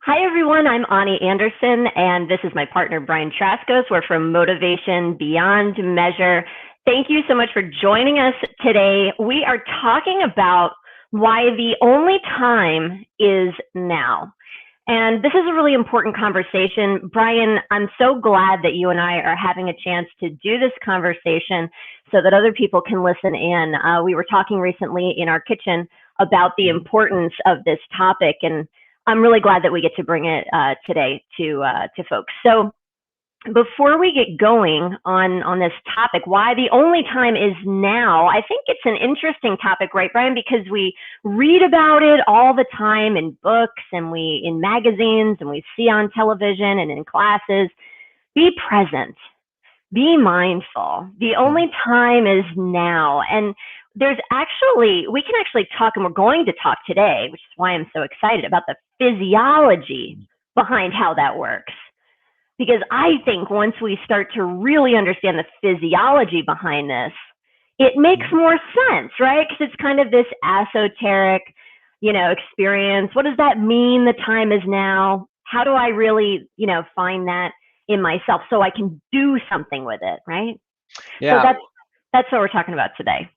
Hi, everyone. I'm Ani Anderson, and this is my partner, Brian Traskos. We're from Motivation Beyond Measure. Thank you so much for joining us today. We are talking about why the only time is now. And this is a really important conversation. Brian, I'm so glad that you and I are having a chance to do this conversation so that other people can listen in. We were talking recently in our kitchen about the importance of this topic, and I'm really glad that we get to bring it today to folks. So before we get going on this topic, why the only time is now, I think it's an interesting topic, right, Brian? Because we read about it all the time in books and in magazines, and we see on television and in classes. Be present. Be mindful. The only time is now. And we can actually talk, and we're going to talk today, which is why I'm so excited about the physiology behind how that works. Because I think once we start to really understand the physiology behind this, it makes more sense, right? Because it's kind of this esoteric, experience. What does that mean? The time is now. How do I really, find that in myself so I can do something with it, right? Yeah. So that's what we're talking about today.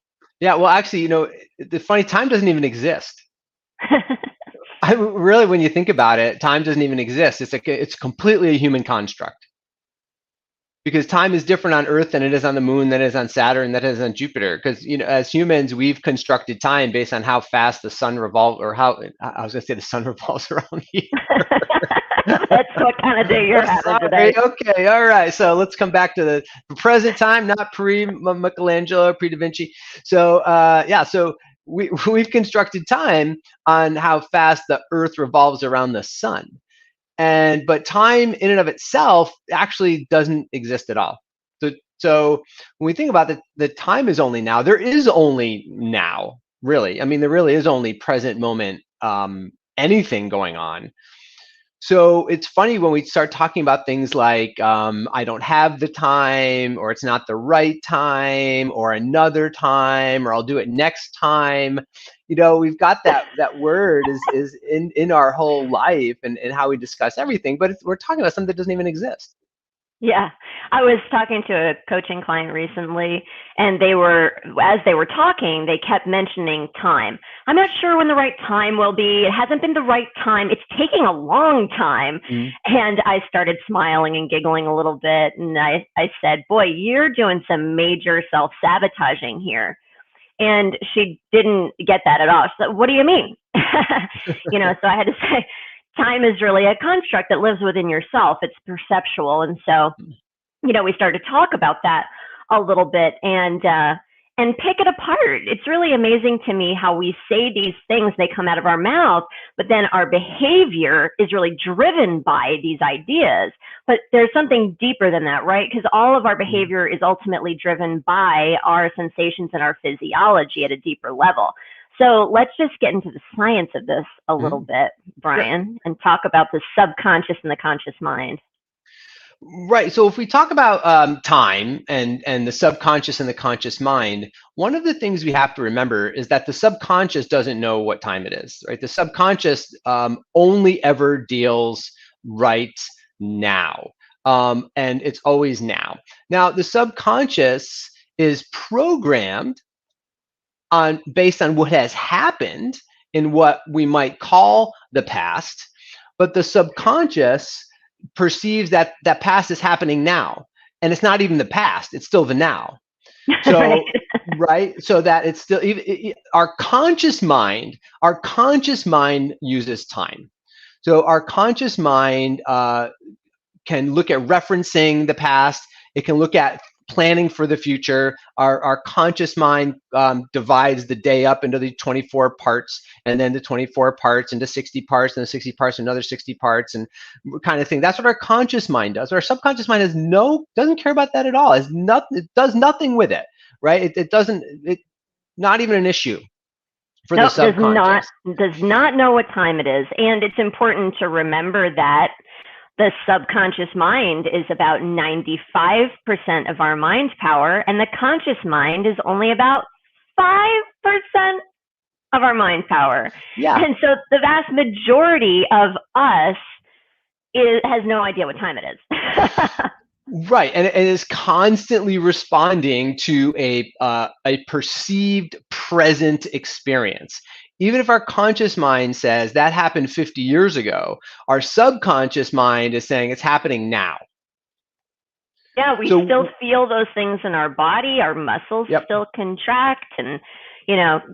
Yeah. Well, actually, the funny time doesn't even exist. Really, when you think about it, time doesn't even exist. It's completely a human construct. Because time is different on Earth than it is on the Moon, than it is on Saturn, than it is on Jupiter. Because as humans, we've constructed time based on how fast the sun revolves, or how I was going to say the sun revolves around the Earth. That's what kind of day you're having today. Okay, all right. So let's come back to the present time, not pre-Michelangelo, pre-Da Vinci. So so we've constructed time on how fast the Earth revolves around the sun. But time in and of itself actually doesn't exist at all. So when we think about the time is only now, there is only now, really. I mean, there really is only present moment, anything going on. So it's funny when we start talking about things like I don't have the time, or it's not the right time, or another time, or I'll do it next time. We've got that word is in our whole life and how we discuss everything, but we're talking about something that doesn't even exist. Yeah. I was talking to a coaching client recently, and as they were talking, they kept mentioning time. I'm not sure when the right time will be. It hasn't been the right time. It's taking a long time. And I started smiling and giggling a little bit. And I said, boy, you're doing some major self-sabotaging here. And she didn't get that at all. She said, what do you mean? So I had to say, time is really a construct that lives within yourself. It's perceptual. And so, we started to talk about that a little bit and pick it apart. It's really amazing to me how we say these things, they come out of our mouth, but then our behavior is really driven by these ideas. But there's something deeper than that, right? Because all of our behavior is ultimately driven by our sensations and our physiology at a deeper level. So let's just get into the science of this a little bit, Brian, and talk about the subconscious and the conscious mind. Right. So if we talk about time and the subconscious and the conscious mind, one of the things we have to remember is that the subconscious doesn't know what time it is, right? The subconscious only ever deals right now. And it's always now. Now, the subconscious is programmed based on what has happened in what we might call the past, but the subconscious perceives that past is happening now, and it's not even the past; it's still the now. So, right, so that it's still our conscious mind. Our conscious mind uses time. So our conscious mind can look at referencing the past. It can look at planning for the future. Our conscious mind divides the day up into the 24 parts, and then the 24 parts into 60 parts, and the 60 parts another 60 parts, and kind of thing. That's what our conscious mind does. Our subconscious mind doesn't care about that at all. It does nothing with it, right? It's not even an issue for the subconscious. Does not know what time it is. And it's important to remember that the subconscious mind is about 95% of our mind power, and the conscious mind is only about 5% of our mind power. Yeah. And so the vast majority of us has no idea what time it is. Right, and is constantly responding to a perceived present experience. Even if our conscious mind says that happened 50 years ago, our subconscious mind is saying it's happening now. Yeah, we still feel those things in our body. Our muscles still contract, and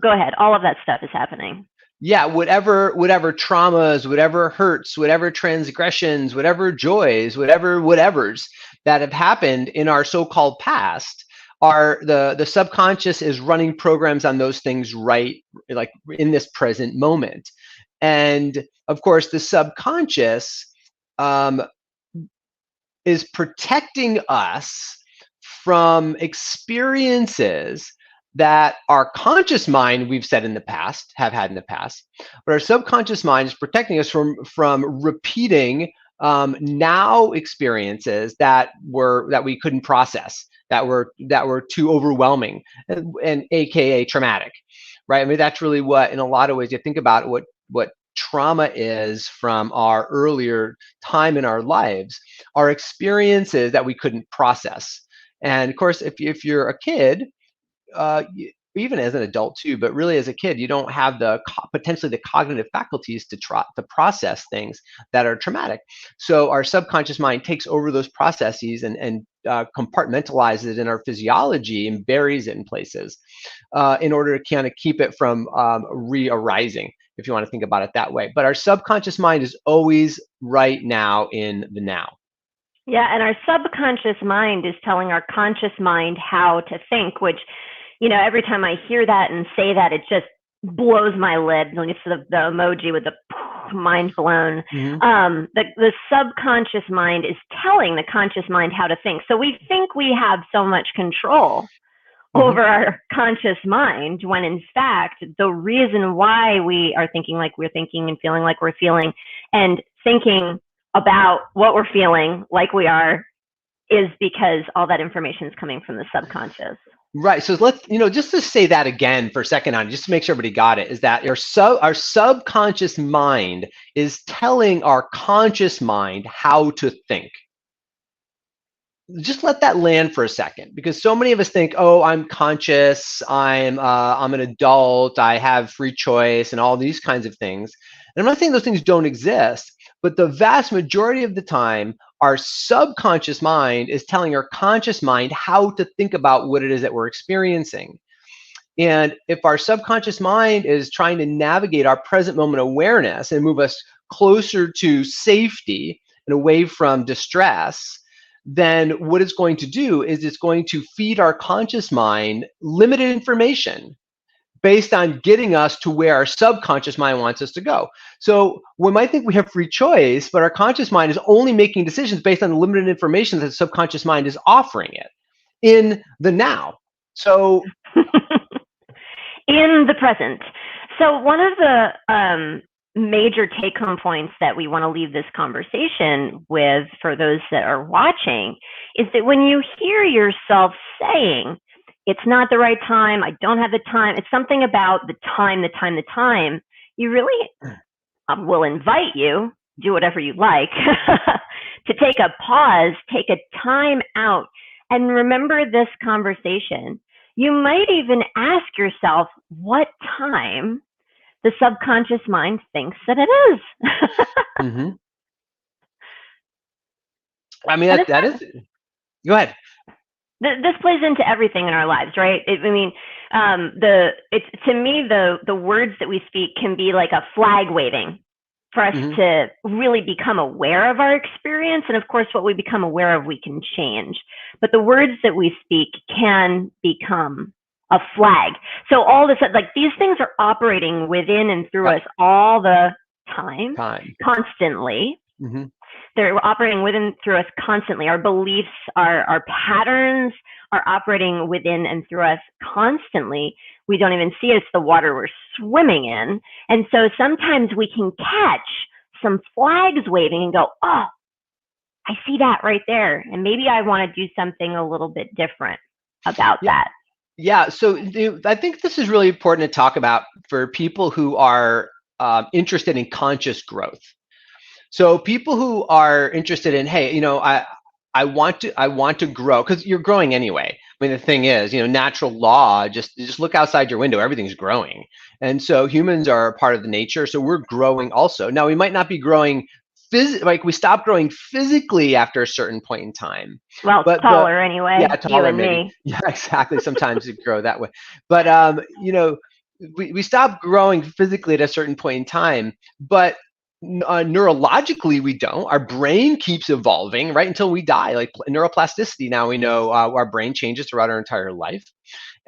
go ahead. All of that stuff is happening. Yeah, whatever traumas, whatever hurts, whatever transgressions, whatever joys, whatevers that have happened in our so-called past, are the subconscious is running programs on those things right, like in this present moment. And of course, the subconscious is protecting us from experiences that our conscious mind, we've said in the past, have had in the past, but our subconscious mind is protecting us from repeating now experiences that we couldn't process, that were too overwhelming, and AKA traumatic, right? I mean, that's really what, in a lot of ways, you think about what trauma is from our earlier time in our lives, are experiences that we couldn't process. And of course, if you're a kid, even as an adult too, but really as a kid, you don't have potentially the cognitive faculties to process things that are traumatic. So our subconscious mind takes over those processes and compartmentalizes it in our physiology and buries it in places in order to kind of keep it from re-arising, if you want to think about it that way. But our subconscious mind is always right now in the now. Yeah, and our subconscious mind is telling our conscious mind how to think, which, every time I hear that and say that, it just blows my lid. It's the emoji with the mind blown. Mm-hmm. The subconscious mind is telling the conscious mind how to think. So we think we have so much control over our conscious mind, when in fact, the reason why we are thinking like we're thinking and feeling like we're feeling and thinking about what we're feeling like we are is because all that information is coming from the subconscious. Right. So let's, just to say that again for a second on, just to make sure everybody got it, is that our subconscious mind is telling our conscious mind how to think. Just let that land for a second, because so many of us think, oh, I'm conscious, I'm an adult, I have free choice and all these kinds of things. And I'm not saying those things don't exist, but the vast majority of the time, our subconscious mind is telling our conscious mind how to think about what it is that we're experiencing. And if our subconscious mind is trying to navigate our present moment awareness and move us closer to safety and away from distress, then what it's going to do is it's going to feed our conscious mind limited information based on getting us to where our subconscious mind wants us to go. So we might think we have free choice, but our conscious mind is only making decisions based on the limited information that the subconscious mind is offering it in the now. So in the present. So one of the major take-home points that we want to leave this conversation with for those that are watching is that when you hear yourself saying, it's not the right time, I don't have the time, it's something about the time, you really will invite you, do whatever you like, to take a pause, take a time out, and remember this conversation. You might even ask yourself what time the subconscious mind thinks that it is. I mean, that is, go ahead. This plays into everything in our lives, right? To me, the words that we speak can be like a flag waving for us to really become aware of our experience. And of course, what we become aware of, we can change. But the words that we speak can become a flag. So all this, like these things are operating within and through us all the time. Constantly. They're operating within through us constantly. Our beliefs, our patterns are operating within and through us constantly. We don't even see it. It's the water we're swimming in. And so sometimes we can catch some flags waving and go, oh, I see that right there. And maybe I want to do something a little bit different about that. Yeah, so I think this is really important to talk about for people who are interested in conscious growth. So people who are interested in, hey, I want to grow because you're growing anyway. I mean, the thing is, natural law, just look outside your window, everything's growing. And so humans are part of the nature, so we're growing also. Now we might not be growing like we stop growing physically after a certain point in time. Well, But taller yeah, anyway, you taller and maybe. me. Yeah, exactly. Sometimes it grow that way. But we stop growing physically at a certain point in time, but neurologically we don't. Our brain keeps evolving right until we die. Like neuroplasticity, now we know our brain changes throughout our entire life,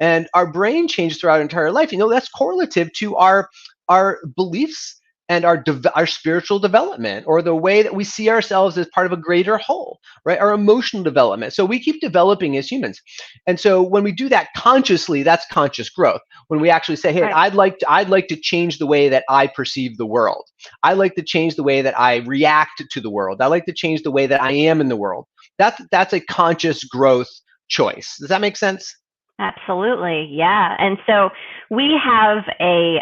and our brain changes throughout our entire life. That's correlative to our beliefs and our spiritual development, or the way that we see ourselves as part of a greater whole, right? Our emotional development. So we keep developing as humans. And so when we do that consciously, that's conscious growth. When we actually say, hey, Right. I'd like to change the way that I perceive the world. I like to change the way that I react to the world. I like to change the way that I am in the world. That's a conscious growth choice. Does that make sense? Absolutely. Yeah. And so we have a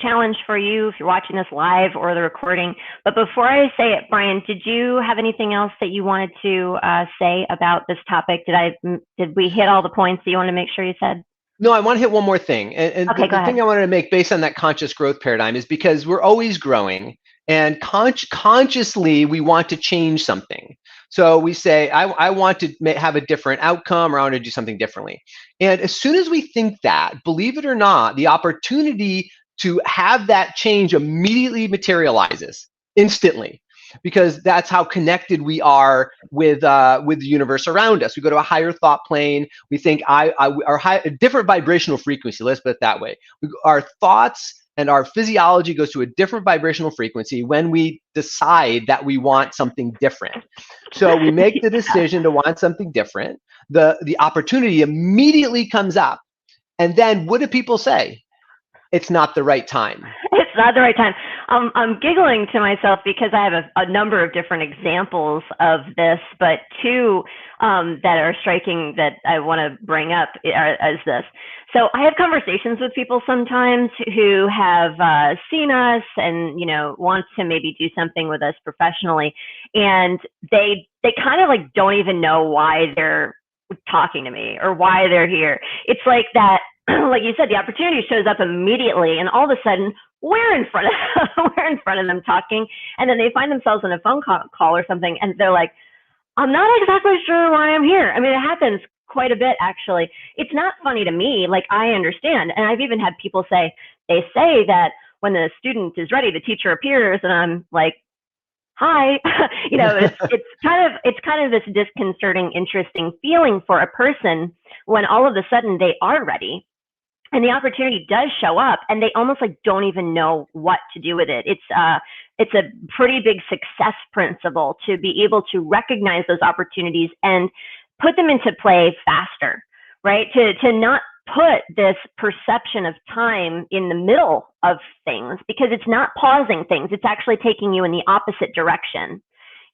challenge for you if you're watching this live or the recording. But before I say it, Brian, did you have anything else that you wanted to say about this topic? Did we hit all the points that you wanted to make sure you said? No, I want to hit one more thing. And the, Okay, go the thing ahead. I wanted to make based on that conscious growth paradigm is because we're always growing, and consciously we want to change something. So we say, I want to have a different outcome, or I want to do something differently. And as soon as we think that, believe it or not, the opportunity to have that change immediately materializes instantly, because that's how connected we are with the universe around us. We go to a higher thought plane. We think our a different vibrational frequency. Let's put it that way. Our thoughts and our physiology goes to a different vibrational frequency when we decide that we want something different. So we make the decision to want something different. The opportunity immediately comes up, and then what do people say? It's not the right time. It's not the right time. I'm giggling to myself because I have a number of different examples of this, but two that are striking that I want to bring up is this. So I have conversations with people sometimes who have seen us and want to maybe do something with us professionally, and they kind of like don't even know why they're talking to me or why they're here. It's like that, like you said, the opportunity shows up immediately, and all of a sudden we're in front of we're in front of them talking, and then they find themselves in a phone call or something, and they're like, I'm not exactly sure why I'm here. I mean, it happens quite a bit, actually. It's not funny to me. Like, I understand. And I've even had people say, they say that when the student is ready, the teacher appears, and I'm like, hi. It's kind of this disconcerting, interesting feeling for a person when all of a sudden they are ready and the opportunity does show up, and they almost like don't even know what to do with it. It's a pretty big success principle to be able to recognize those opportunities and put them into play faster, right? To not put this perception of time in the middle of things, because it's not pausing things, it's actually taking you in the opposite direction.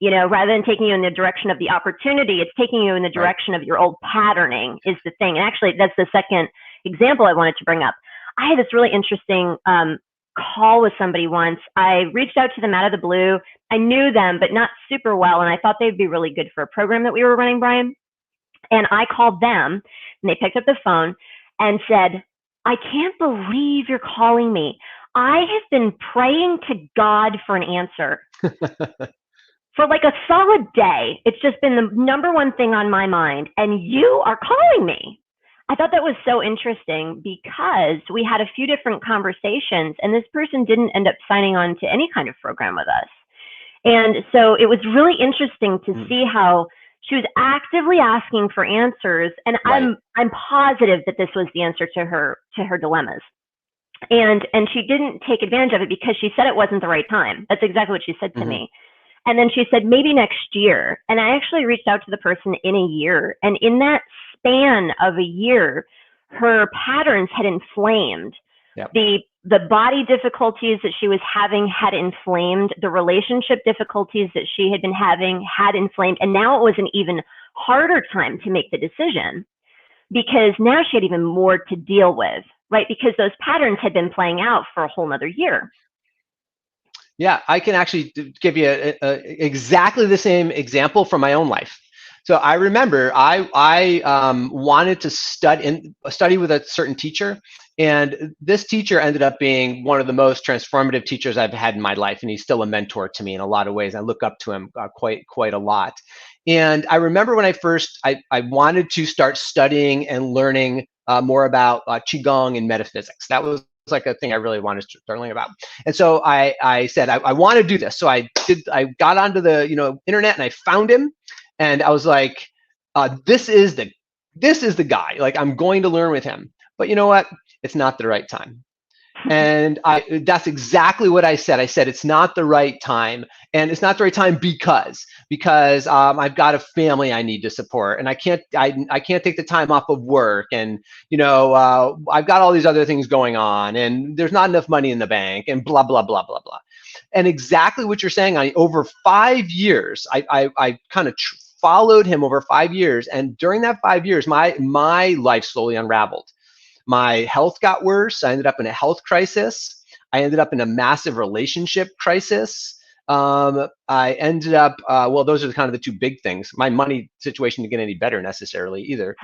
Rather than taking you in the direction of the opportunity, it's taking you in the Right. direction of your old patterning is the thing. And actually, that's the second example I wanted to bring up. I had this really interesting call with somebody once. I reached out to them out of the blue. I knew them, but not super well. And I thought they'd be really good for a program that we were running, Brian. And I called them, and they picked up the phone and said, I can't believe you're calling me. I have been praying to God for an answer for like a solid day. It's just been the number one thing on my mind, and you are calling me. I thought that was so interesting because we had a few different conversations, and this person didn't end up signing on to any kind of program with us. And so it was really interesting to Mm, see how she was actively asking for answers, and right. I'm positive that this was the answer to her dilemmas. And she didn't take advantage of it because she said it wasn't the right time. That's exactly what she said to Hmm. me. And then she said, maybe next year. And I actually reached out to the person in a year. And in that span of a year, her patterns had inflamed. Yep. The body difficulties that she was having had inflamed. The relationship difficulties that she had been having had inflamed. And now it was an even harder time to make the decision because now she had even more to deal with, right? Because those patterns had been playing out for a whole nother year. Yeah, I can actually give you exactly the same example from my own life. So I remember I wanted to study with a certain teacher, and this teacher ended up being one of the most transformative teachers I've had in my life, and he's still a mentor to me in a lot of ways. I look up to him quite a lot. And I remember when I wanted to start studying and learning more about qigong and metaphysics. That was like a thing I really wanted to start learning about. And so I said, I want to do this. So I got onto the internet and I found him, and I was like, this is the guy. Like, I'm going to learn with him. But you know what? It's not the right time. And that's exactly what I said. I said, it's not the right time. And it's not the right time because I've got a family I need to support, and I can't take the time off of work, and I've got all these other things going on, and there's not enough money in the bank, and blah blah blah blah blah. And exactly what you're saying. Over 5 years, I kind of followed him over 5 years, and during that 5 years, my life slowly unraveled. My health got worse. I ended up in a health crisis. I ended up in a massive relationship crisis. I ended up, well, those are kind of the two big things. My money situation didn't get any better necessarily either.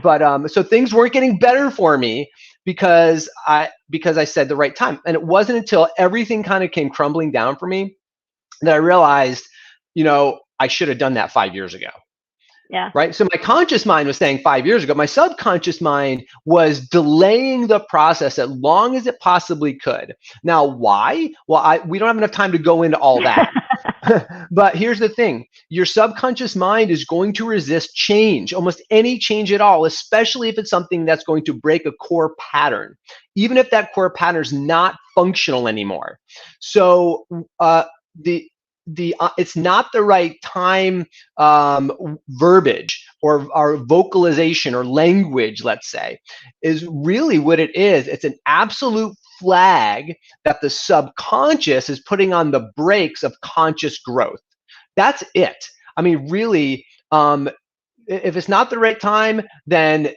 But so things weren't getting better for me because I said the right time. And it wasn't until everything kind of came crumbling down for me that I realized, I should have done that 5 years ago. Yeah. Right. So my conscious mind was saying 5 years ago. My subconscious mind was delaying the process as long as it possibly could. Now, why? Well, we don't have enough time to go into all that. But here's the thing. Your subconscious mind is going to resist change, almost any change at all, especially if it's something that's going to break a core pattern, even if that core pattern is not functional anymore. So it's not the right time verbiage or vocalization or language, let's say, is really what it is. It's an absolute flag that the subconscious is putting on the brakes of conscious growth. That's it. I mean, really, if it's not the right time, then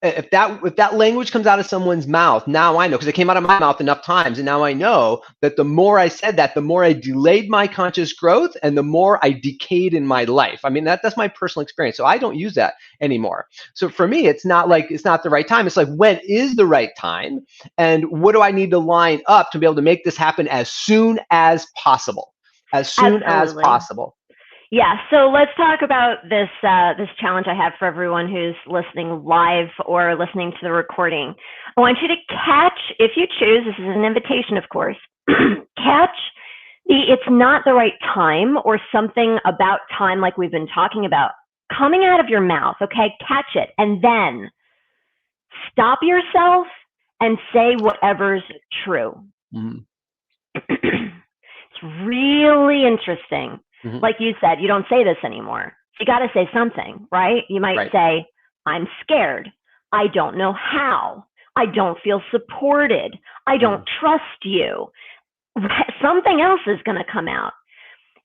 if that language comes out of someone's mouth, now I know, because it came out of my mouth enough times, and now I know that the more I said that, the more I delayed my conscious growth, and the more I decayed in my life. I mean, that's my personal experience. So I don't use that anymore. So for me, it's not like it's not the right time. It's like, when is the right time, and what do I need to line up to be able to make this happen as soon as possible? As soon as possible. Yeah, so let's talk about this this challenge I have for everyone who's listening live or listening to the recording. I want you to catch, if you choose, this is an invitation, of course, catch it's not the right time or something about time like we've been talking about coming out of your mouth, okay? Catch it, and then stop yourself and say whatever's true. Mm-hmm. It's really interesting. Mm-hmm. Like you said, you don't say this anymore. You got to say something, right? You might say, I'm scared. I don't know how. I don't feel supported. I don't trust you. Something else is going to come out.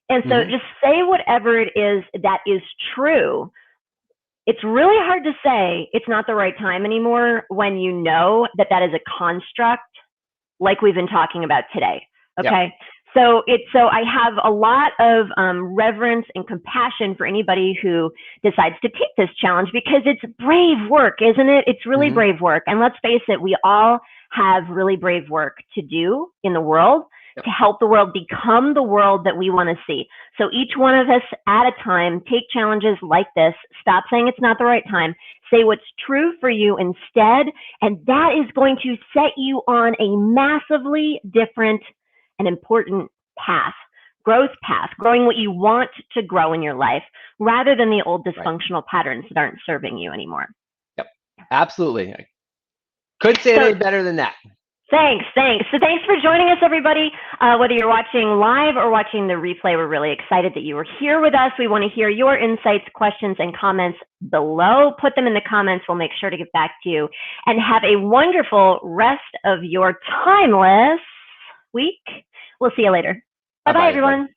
And so just say whatever it is that is true. It's really hard to say it's not the right time anymore when you know that that is a construct like we've been talking about today. Okay. Yep. So I have a lot of reverence and compassion for anybody who decides to take this challenge, because it's brave work, isn't it? It's really brave work. And let's face it, we all have really brave work to do in the world to help the world become the world that we want to see. So each one of us at a time, take challenges like this. Stop saying it's not the right time. Say what's true for you instead. And that is going to set you on a massively different an important path, growth path, growing what you want to grow in your life, rather than the old dysfunctional patterns that aren't serving you anymore. Yep, absolutely. I couldn't say it any better than that. Thanks. So thanks for joining us, everybody. Whether you're watching live or watching the replay, we're really excited that you were here with us. We want to hear your insights, questions, and comments below. Put them in the comments. We'll make sure to get back to you. And have a wonderful rest of your timeless week. We'll see you later. Bye-bye, everyone.